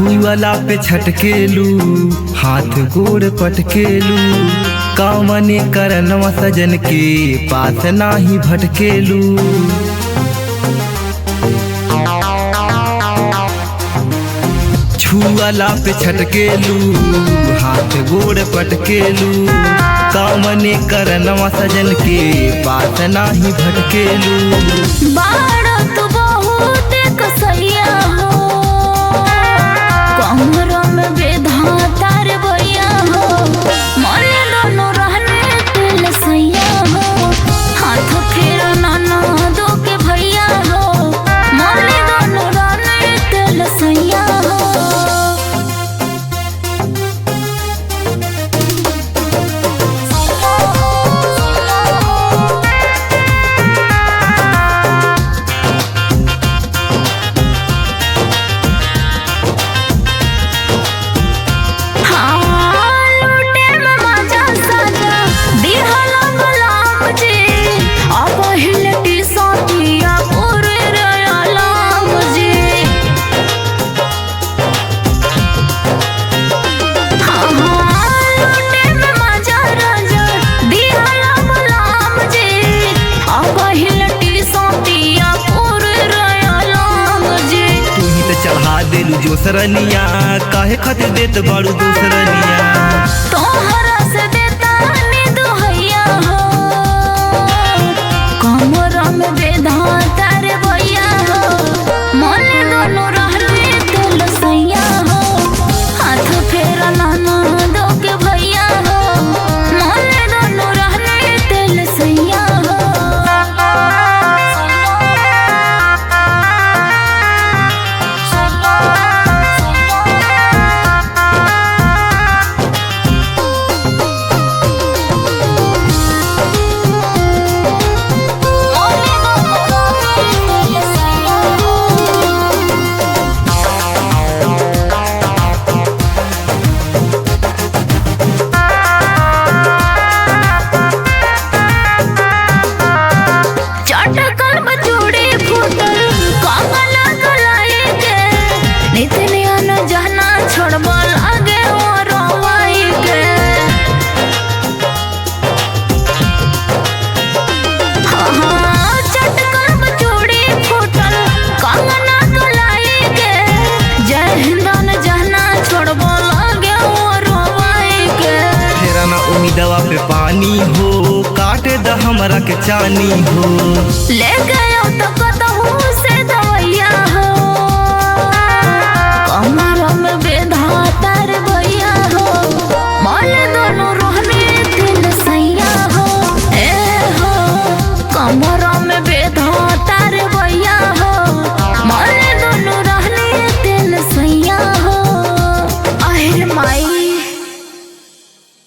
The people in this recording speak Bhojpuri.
छुअला पे छटकेलू, हाथ गोड़ पटकेलू, कामने करनवा सजन के पास नाही भटकेलू। छुअला पे छटकेलू, हाथ गोड़ पटकेलू, कामने करनवा सजन के पास नाही भटकेलू। बाड़ा तो बहुत कसैया हो, कमरा में बेधाता रे भैया हो, मने दोनों रहने तेल सैया हो, हाथ फेरा नाना दो के भैया हो, मने दोनों रहने तेल सैया हो। चढ़ा देलू जो सरनिया, काहे खातिर देत बाड़ू दूसरनिया। तोहरा से देता नी दुहैया हो, कमरा में बेधाता रे भैया हो, मने दोनों रहने तेल सैया हो, हाथ फेरा नाना दो के भैया हो, मने दोनों रहने तेल सैया हो। दवा पे पानी हो, काटे द हमरा के चानी हो, ले गयो तो कतो